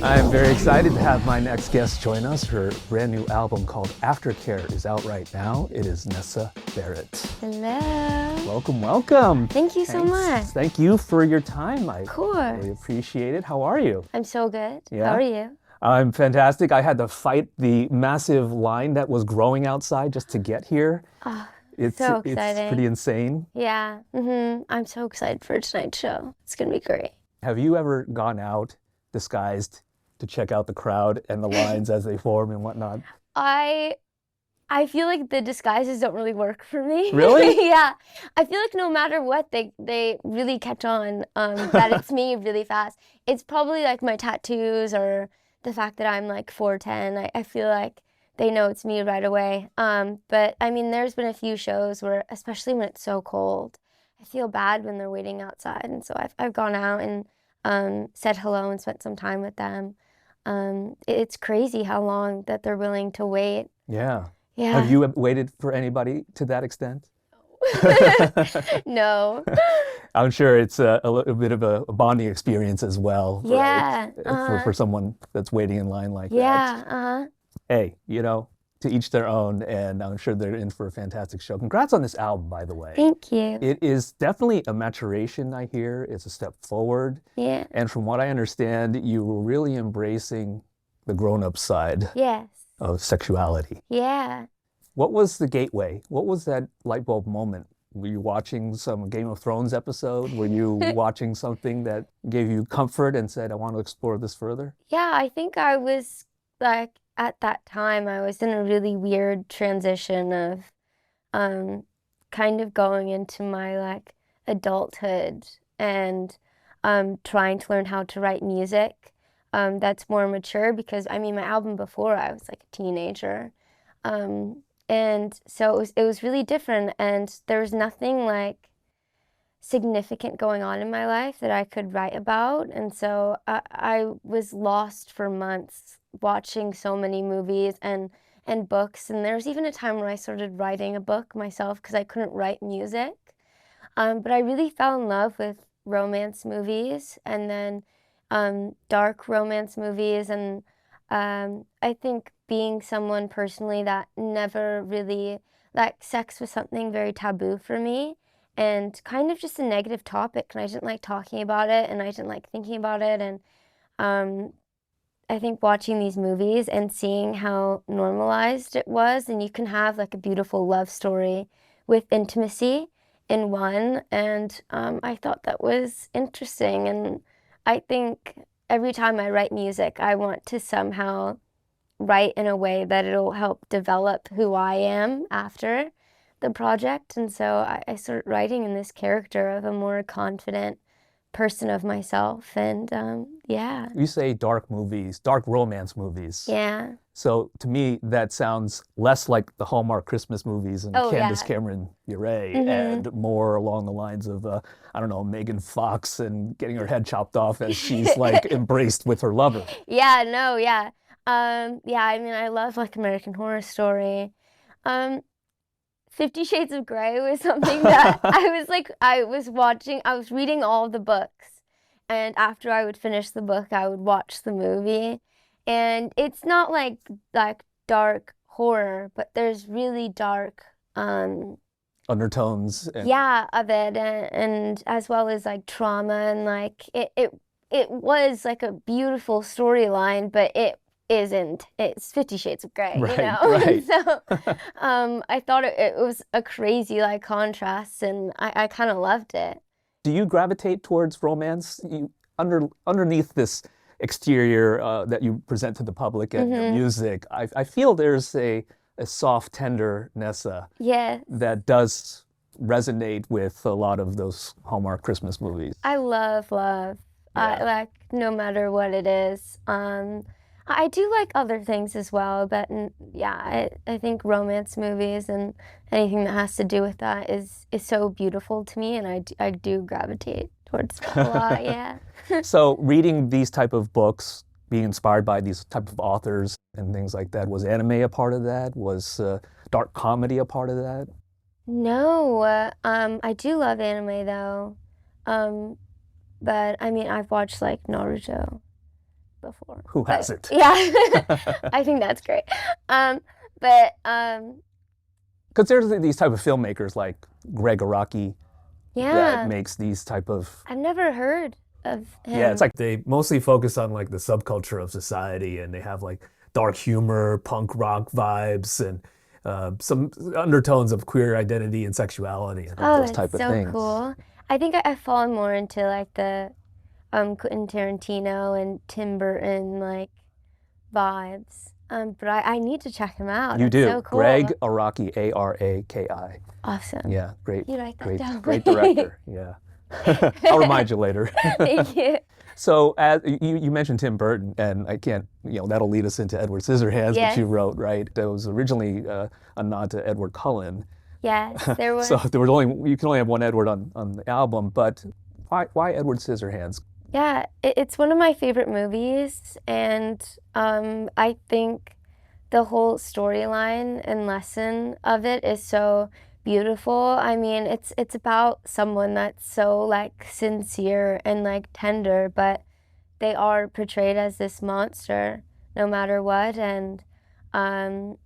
I'm very excited to have my next guest join us. Her brand new album called Aftercare is out right now. It is Nessa Barrett. Hello. Welcome, welcome. Thank you so much. Thank you for your time. I Of course. really appreciate it. How are you? I'm so good. Yeah? How are you? I'm fantastic. I had to fight the massive line that was growing outside just to get here. Oh, It's so exciting. It's pretty insane. Yeah. I'm so excited for tonight's show. It's going to be great. Have you ever gone out disguised to check out the crowd and the lines as they form and whatnot? I feel like the disguises don't really work for me. Really? Yeah. I feel like no matter what, they really catch on that it's me really fast. It's probably like my tattoos or the fact that I'm like 4'10". I feel like they know it's me right away. But I mean, there's been a few shows where, especially when it's so cold, I feel bad when they're waiting outside. And so I've gone out and said hello and spent some time with them. It's crazy how long that they're willing to wait. Yeah. Yeah. Have you waited for anybody to that extent? No. I'm sure it's a little bit of a bonding experience as well. Yeah. Right? For someone that's waiting in line like that. Yeah. Hey, to each their own, and I'm sure they're in for a fantastic show. Congrats on this album, by the way. Thank you. It is definitely a maturation, I hear. It's a step forward. Yeah. And from what I understand, you were really embracing the grown-up side Yes. of sexuality. Yeah. What was the gateway? What was that light bulb moment? Were you watching some Game of Thrones episode? Were you watching something that gave you comfort and said, I want to explore this further? Yeah, I think I was like, at that time, I was in a really weird transition of kind of going into my like adulthood and trying to learn how to write music that's more mature, because I mean, my album before, I was like a teenager. And so it was really different, and there was nothing like significant going on in my life that I could write about. And so I was lost for months watching so many movies and books. And there was even a time where I started writing a book myself because I couldn't write music. But I really fell in love with romance movies, and then dark romance movies. And I think being someone personally that never really, like, sex was something very taboo for me and kind of just a negative topic, and I didn't like talking about it, and I didn't like thinking about it. And I think watching these movies and seeing how normalized it was, and you can have like a beautiful love story with intimacy in one, and I thought that was interesting. And I think every time I write music, I want to somehow write in a way that it'll help develop who I am after the project. And so I started writing in this character of a more confident person of myself. And yeah. You say dark movies, dark romance movies. Yeah. So to me, that sounds less like the Hallmark Christmas movies and Candace yeah. Cameron Bure, and more along the lines of, I don't know, Megan Fox and getting her head chopped off as she's like embraced with her lover. Yeah, no, yeah. Yeah, I mean, I love like American Horror Story. 50 Shades of Grey was something that I was reading all the books, and after I would finish the book, I would watch the movie. And it's not like dark horror, but there's really dark undertones. Yeah, of it, and as well as like trauma, and like it was like a beautiful storyline, but it's 50 Shades of Grey, right, you know? Right. So I thought it was a crazy like contrast, and I kind of loved it. Do you gravitate towards romance? Underneath this exterior that you present to the public and your music, I feel there's a soft, tender Nessa that does resonate with a lot of those Hallmark Christmas movies. I love. Yeah. Like, no matter what it is. I do like other things as well, but yeah, I think romance movies and anything that has to do with that is so beautiful to me, and I do gravitate towards that a lot, yeah. So reading these type of books, being inspired by these type of authors and things like that, was anime a part of that? Was dark comedy a part of that? No, I do love anime though, but I mean, I've watched like Naruto. before. Who hasn't? Yeah, I think that's great. But Because there's these type of filmmakers like Greg Araki that yeah, makes these type of I've never heard of yeah, it's him. like they mostly focus on like the subculture of society, and they have like dark humor, punk rock vibes, and some undertones of queer identity and sexuality and Oh, those that's type of so things. cool. I think I've fallen more into like the Quentin Tarantino and Tim Burton like vibes. But I need to check him out. You It's so do. Greg cool. Araki, Araki. Awesome. Yeah, great, You write that great, down, great please. director. Yeah. I'll remind you later. Thank you. So as you mentioned Tim Burton, and I can't, that'll lead us into Edward Scissorhands, which Yes. you wrote, right? That was originally a nod to Edward Cullen. Yes, there So was. there was only you can only have one Edward on the album, but why Edward Scissorhands? Yeah, it's one of my favorite movies, and I think the whole storyline and lesson of it is so beautiful. I mean, it's about someone that's so like sincere and like tender, but they are portrayed as this monster no matter what, and um,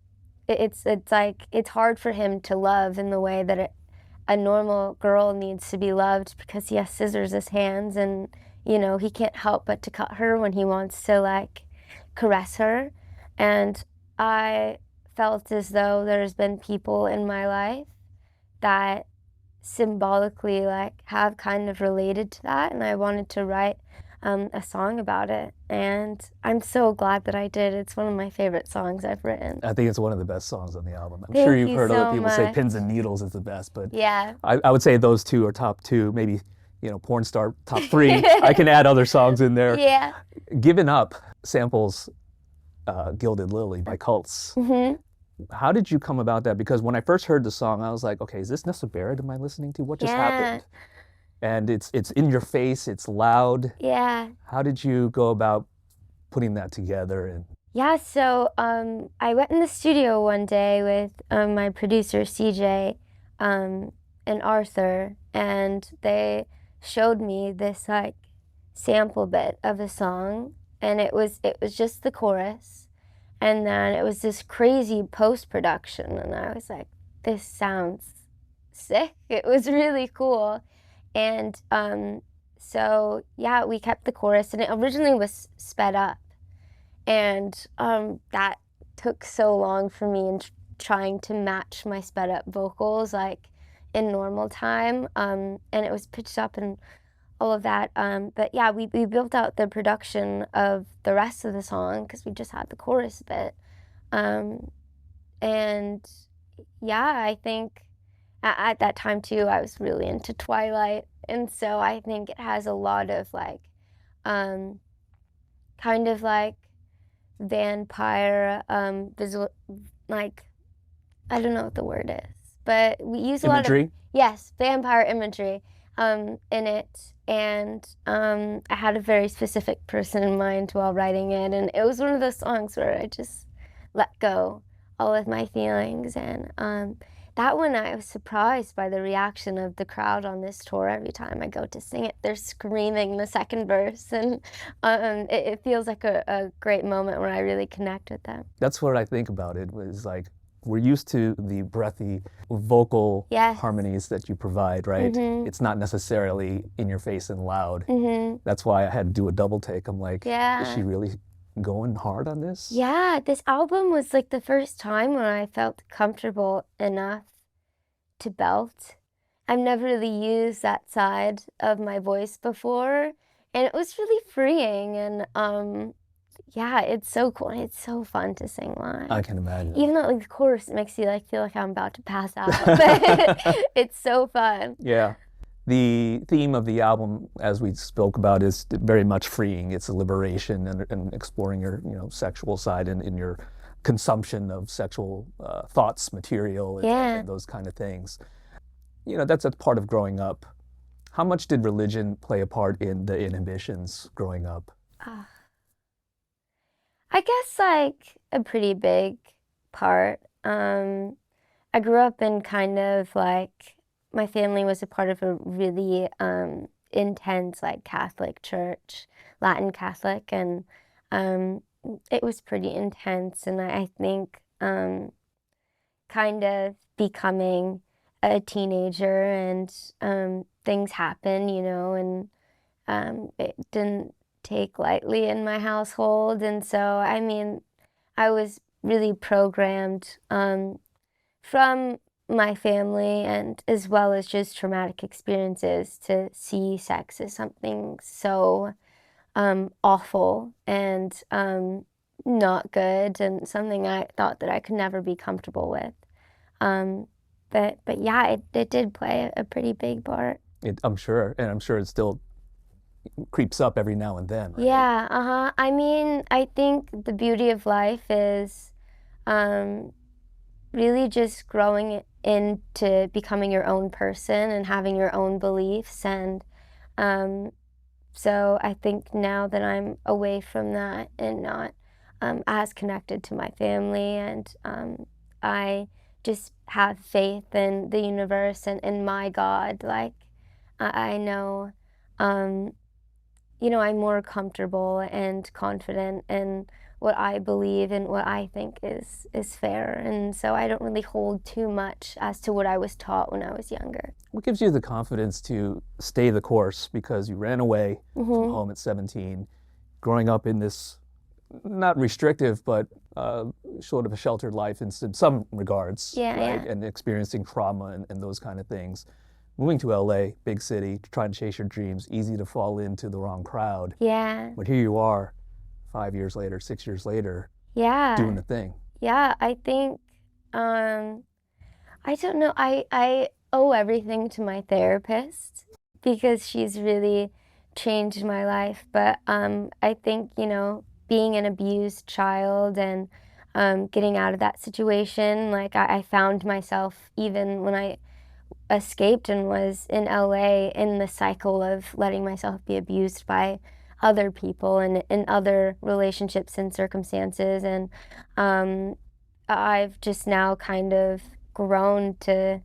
it's like it's hard for him to love in the way that a normal girl needs to be loved because he has scissors as hands and he can't help but to cut her when he wants to like caress her. And I felt as though there's been people in my life that symbolically like have kind of related to that, and I wanted to write a song about it, and I'm so glad that I did. It's one of my favorite songs I've written. I think it's one of the best songs on the album. I'm sure Thank you've you heard other so people say much. Pins and Needles is the best, but Yeah. I would say those two are top two, maybe, Porn Star top three. I can add other songs in there. Yeah. Given Up samples Gilded Lily by Cults. Hmm. How did you come about that? Because when I first heard the song, I was like, okay, is this Nessa Barrett am I listening to? What just Yeah. happened? And it's in your face, it's loud. Yeah. How did you go about putting that together? And Yeah, so I went in the studio one day with my producer CJ and Arthur, and they showed me this like sample bit of a song, and it was just the chorus, and then it was this crazy post-production, and I was like, this sounds sick. It was really cool. And so yeah, we kept the chorus, and it originally was sped up. And that took so long for me in trying to match my sped up vocals like in normal time. And it was pitched up and all of that. But yeah, we built out the production of the rest of the song because we just had the chorus bit. And yeah, I think at that time too, I was really into Twilight. And so I think it has a lot of like, kind of like vampire visual, like, I don't know what the word is, but we use a lot of imagery? yes, vampire imagery in it. And I had a very specific person in mind while writing it, and it was one of those songs where I just let go all of my feelings. And that one, I was surprised by the reaction of the crowd on this tour. Every time I go to sing it, they're screaming the second verse, and it feels like a great moment where I really connect with them. That's what I think about it, was like, we're used to the breathy vocal Yes. harmonies that you provide, right? Mhm. It's not necessarily in your face and loud. Mhm. That's why I had to do a double take. I'm like, Yeah. is she really going hard on this? Yeah, this album was like the first time when I felt comfortable enough to belt. I've never really used that side of my voice before, and it was really freeing. And yeah, it's so cool. It's so fun to sing live. I can imagine. Even though like the chorus makes you like feel like I'm about to pass out, but it's so fun. Yeah. The theme of the album, as we spoke about, is very much freeing. It's a liberation and exploring your, sexual side and in your consumption of sexual thoughts, material, and those kind of things. That's a part of growing up. How much did religion play a part in the inhibitions growing up? I guess like a pretty big part. I grew up in kind of like, my family was a part of a really intense like Catholic church, Latin Catholic, and um, it was pretty intense, and I think kind of becoming a teenager and things happen, you know, and it didn't take lightly in my household. And so, I mean, I was really programmed from my family and as well as just traumatic experiences to see sex as something so awful and not good and something I thought that I could never be comfortable with. Um, but yeah, it did play a pretty big part. I'm sure, and I'm sure it still creeps up every now and then, right? Yeah, uh-huh. I mean, I think the beauty of life is um, really just growing into becoming your own person and having your own beliefs. And um, so I think now that I'm away from that and not as connected to my family, and I just have faith in the universe and in my God, like I know, um, you know, I'm more comfortable and confident in what I believe and what I think is fair. And so I don't really hold too much as to what I was taught when I was younger. What gives you the confidence to stay the course? Because you ran away from home at 17, growing up in this not restrictive, but sort of a sheltered life in some regards, Yeah, right? yeah. And experiencing trauma and those kind of things. Moving to LA, big city, trying to chase your dreams, easy to fall into the wrong crowd. Yeah. But here you are, 5 years later, 6 years later, Yeah. doing the thing. Yeah, I think I don't know. I owe everything to my therapist because she's really changed my life. But I think, you know, being an abused child and getting out of that situation, like I found myself even when I escaped and was in LA in the cycle of letting myself be abused by other people and in other relationships and circumstances. And um, I've just now kind of grown to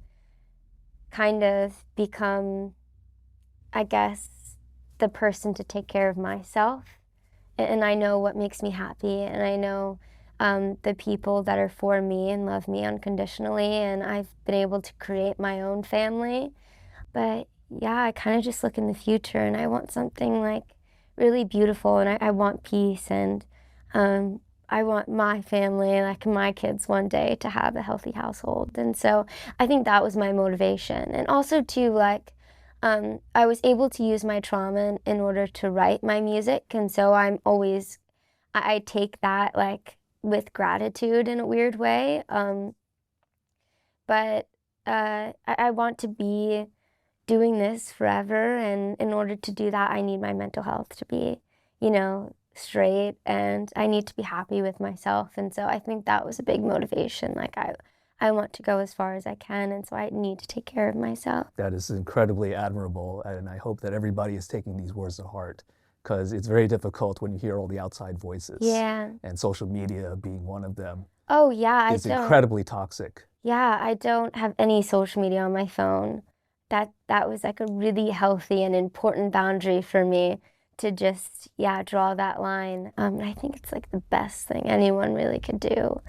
kind of become, I guess, the person to take care of myself. And I know what makes me happy, and I know the people that are for me and love me unconditionally, and I've been able to create my own family. But yeah, I kind of just look in the future and I want something like really beautiful, and I want peace, and I want my family, like my kids one day, to have a healthy household. And so I think that was my motivation. And also too, like I was able to use my trauma in order to write my music, and so I'm always I take that like with gratitude in a weird way. But I want to be doing this forever, and in order to do that, I need my mental health to be, you know, straight, and I need to be happy with myself. And so I think that was a big motivation. Like I want to go as far as I can, and so I need to take care of myself. That is incredibly admirable, and I hope that everybody is taking these words to heart, because it's very difficult when you hear all the outside voices. Yeah. And social media being one of them. Oh yeah, It's incredibly toxic. Yeah, I don't have any social media on my phone. That was like a really healthy and important boundary for me to just, yeah, draw that line. And I think it's like the best thing anyone really could do.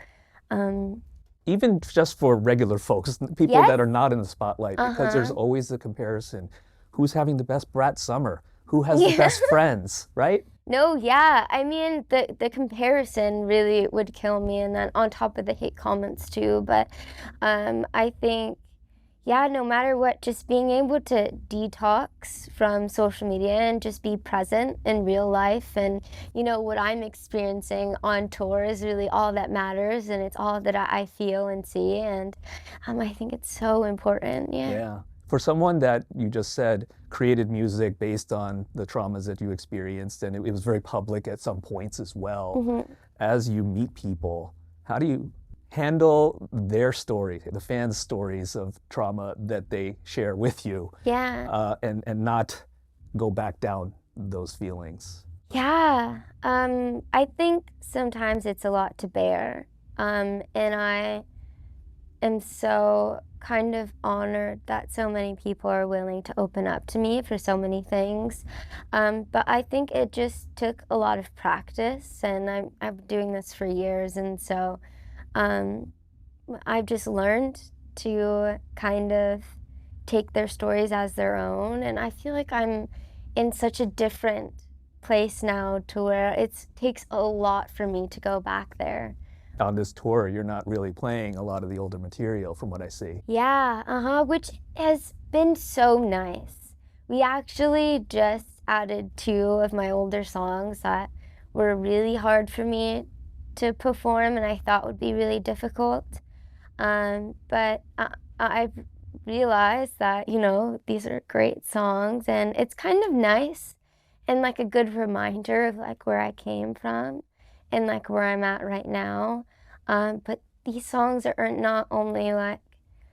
Even just for regular folks, people Yes. that are not in the spotlight, because there's Uh-huh. always the comparison. Who's having the best brat summer? Who has the best friends, right? No, yeah. I mean, the comparison really would kill me, and then on top of the hate comments too. But I think, yeah, no matter what, just being able to detox from social media and just be present in real life, and you know what I'm experiencing on tour is really all that matters, and it's all that I feel and see, and I think it's so important. Yeah. Yeah. For someone that you just said created music based on the traumas that you experienced, and it was very public at some points as well. As you meet people, how do you handle their story, the fans' stories of trauma that they share with you, Yeah. and not go back down those feelings? Yeah. I think sometimes it's a lot to bear. And am so kind of honored that so many people are willing to open up to me for so many things. But I think it just took a lot of practice, and I'm doing this for years, and so um, I've just learned to kind of take their stories as their own, and I feel like I'm in such a different place now to where it takes a lot for me to go back there. On this tour, you're not really playing a lot of the older material from what I see. Yeah, which has been so nice. We actually just added 2 of my older songs that were really hard for me to perform and I thought would be really difficult. But I've realized that, these are great songs and it's kind of nice and like a good reminder of like where I came from and like where I'm at right now. But these songs are not only like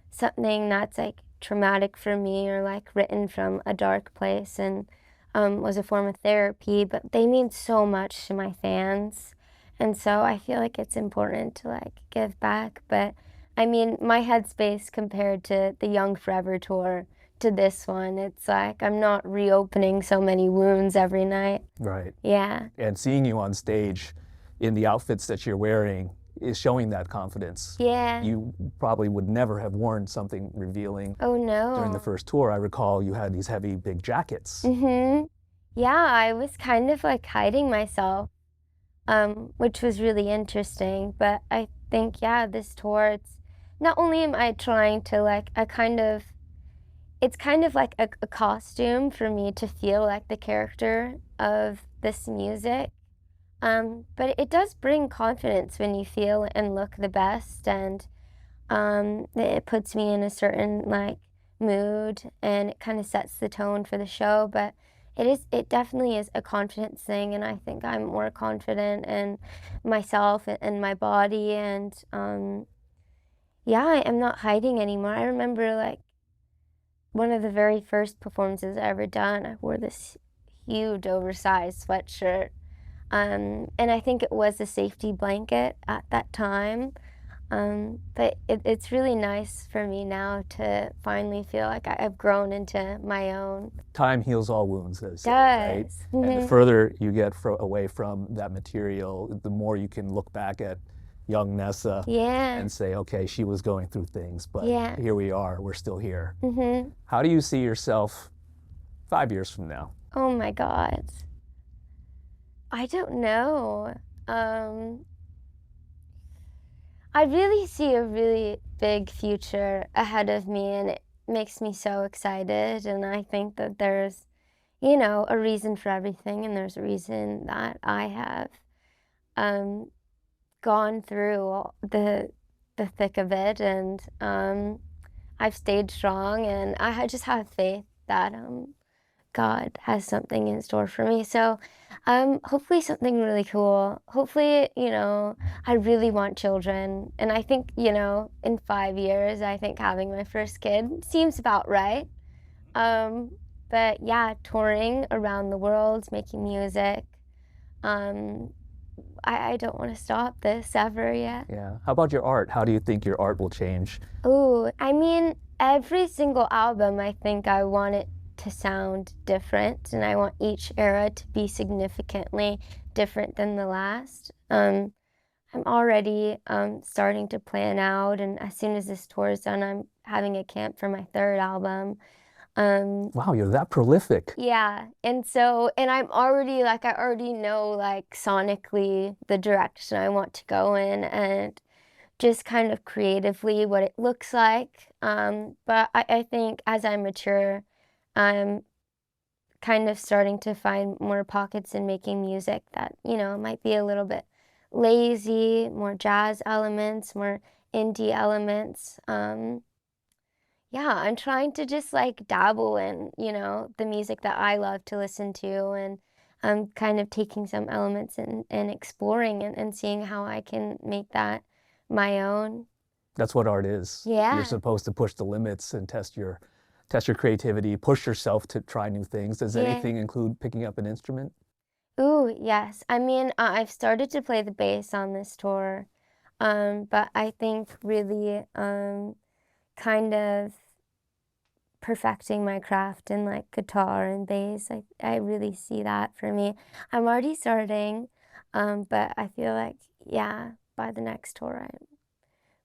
something that's like traumatic for me or like written from a dark place and was a form of therapy, but they mean so much to my fans. And so I feel like it's important to like give back. But I mean, my headspace compared to the Young Forever tour to this one, it's like I'm not reopening so many wounds every night. Right. Yeah. And seeing you on stage in the outfits that you're wearing is showing that confidence. Yeah. You probably would never have worn something revealing Oh no. during the first tour. I recall you had these heavy, big jackets. Mm-hmm. Yeah, I was kind of like hiding myself, which was really interesting. But I think, yeah, this tour, it's not only am I trying to like, it's kind of like a costume for me to feel like the character of this music. But it does bring confidence when you feel and look the best, and it puts me in a certain like mood, and it kind of sets the tone for the show. But it definitely is a confidence thing, and I think I'm more confident in myself and my body, and yeah, I'm not hiding anymore. I remember like one of the very first performances I ever done, I wore this huge oversized sweatshirt. And I think it was a safety blanket at that time. But it's really nice for me now to finally feel like I've grown into my own. Time heals all wounds, as Does. right? And the Mhm. further you get away from that material, the more you can look back at young Nessa Yeah. and say, okay, she was going through things, but Yeah. here we are, we're still here. Mhm. How do you see yourself 5 years from now? Oh my God. I don't know. Um, I really see a really big future ahead of me, and it makes me so excited. And I think that there's, a reason for everything, and there's a reason that I have um, gone through the thick of it, and I've stayed strong, and just have faith that God has something in store for me. So, hopefully something really cool. Hopefully, I really want children. And I think, in 5 years, I think having my first kid seems about right. Um, but yeah, touring around the world, making music. Um, I don't want to stop this ever yet. Yeah. How about your art? How do you think your art will change? Ooh, I mean, every single album, I think I want it to sound different, and I want each era to be significantly different than the last. I'm already starting to plan out, and as soon as this tour is done, I'm having a camp for my third album. Wow, you're that prolific. Yeah, and I'm already like I already know like sonically the direction I want to go in, and just kind of creatively what it looks like. But I think as I mature, I'm kind of starting to find more pockets in making music that, might be a little bit lazy, more jazz elements, more indie elements. Yeah, I'm trying to just like dabble in, the music that I love to listen to, and I'm kind of taking some elements and exploring and seeing how I can make that my own. That's what art is. Yeah. You're supposed to push the limits and test your creativity, push yourself to try new things. Does Yeah. anything include picking up an instrument? Ooh, yes. I mean, I've started to play the bass on this tour. But I think really kind of perfecting my craft in like guitar and bass, I really see that for me. I'm already starting, but I feel like, yeah, by the next tour, I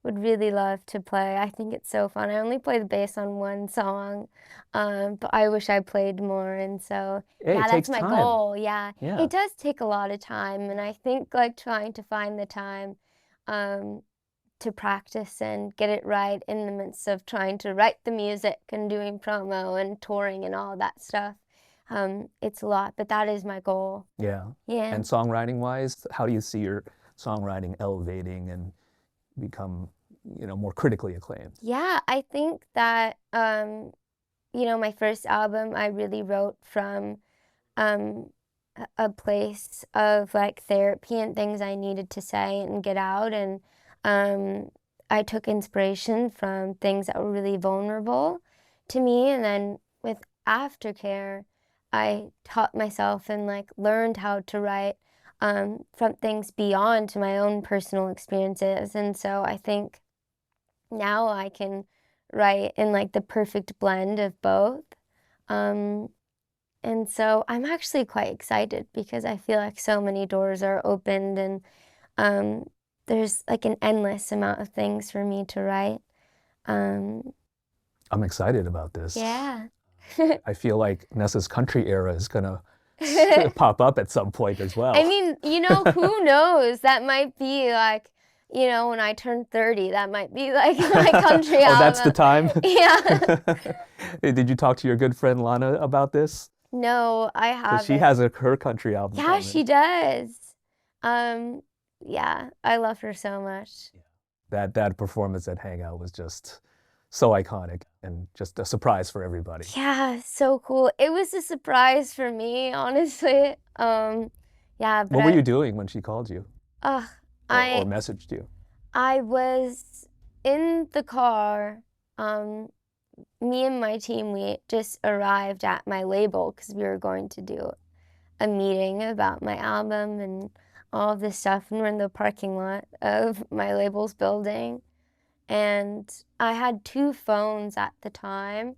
would really love to play. I think it's so fun. I only play the bass on one song, but I wish I played more. And so, Hey, yeah, it that's takes my time. goal. Yeah, Yeah. it does take a lot of time. And I think like trying to find the time to practice and get it right in the midst of trying to write the music and doing promo and touring and all that stuff. It's a lot, but that is my goal. Yeah. Yeah. And songwriting wise, how do you see your songwriting elevating and become, more critically acclaimed? Yeah, I think that my first album I really wrote from um a place of like therapy and things I needed to say and get out, and I took inspiration from things that were really vulnerable to me, and then with Aftercare I taught myself and like learned how to write from things beyond to my own personal experiences. And so I think now I can write in like the perfect blend of both. Um, and so I'm actually quite excited because I feel like so many doors are opened, and there's like an endless amount of things for me to write. Um, I'm excited about this. yeah. I feel like Nessa's country era is gonna pop up at some point as well. I mean, who knows? That might be like, when I turn 30, that might be like my country album. Oh, that's the time? Yeah. Did you talk to your good friend Lana about this? No, I 'Cause haven't. she has her country album Yeah, coming. she does. Yeah, I love her so much. That performance at Hangout was just so iconic and just a surprise for everybody. Yeah, so cool. It was a surprise for me, honestly. Yeah, but What were you doing when she called you uh, or I messaged you? I was in the car. Me and my team, we just arrived at my label because we were going to do a meeting about my album and all of this stuff, and we're in the parking lot of my label's building. And I had two phones at the time,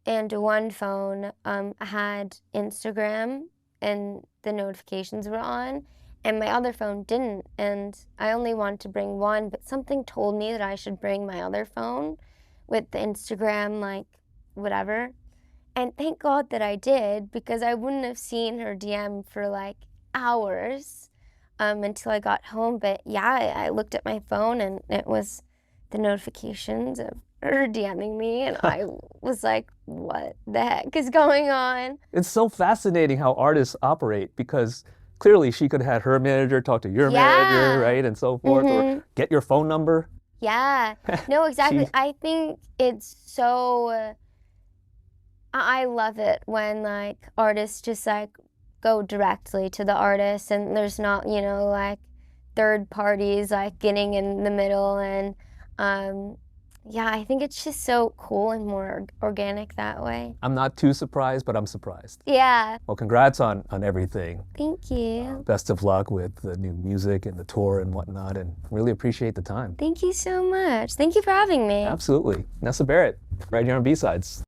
and one phone had Instagram and the notifications were on, and my other phone didn't. And I only wanted to bring one, but something told me that I should bring my other phone with the Instagram, like whatever. And thank God that I did, because I wouldn't have seen her DM for like hours until I got home. But yeah, I looked at my phone and it was the notifications of her DMing me, and I was like, what the heck is going on? It's so fascinating how artists operate, because clearly she could have had her manager talk to your manager, right, and so forth, or get your phone number. Yeah, no, exactly. I think it's so, I love it when like artists just like go directly to the artist and there's not, like third parties like getting in the middle. And yeah, I think it's just so cool and more organic that way. I'm not too surprised, but I'm surprised. Yeah. Well, congrats on everything. Thank you. Best of luck with the new music and the tour and whatnot, and really appreciate the time. Thank you so much. Thank you for having me. Absolutely. Nessa Barrett, right here on B-Sides.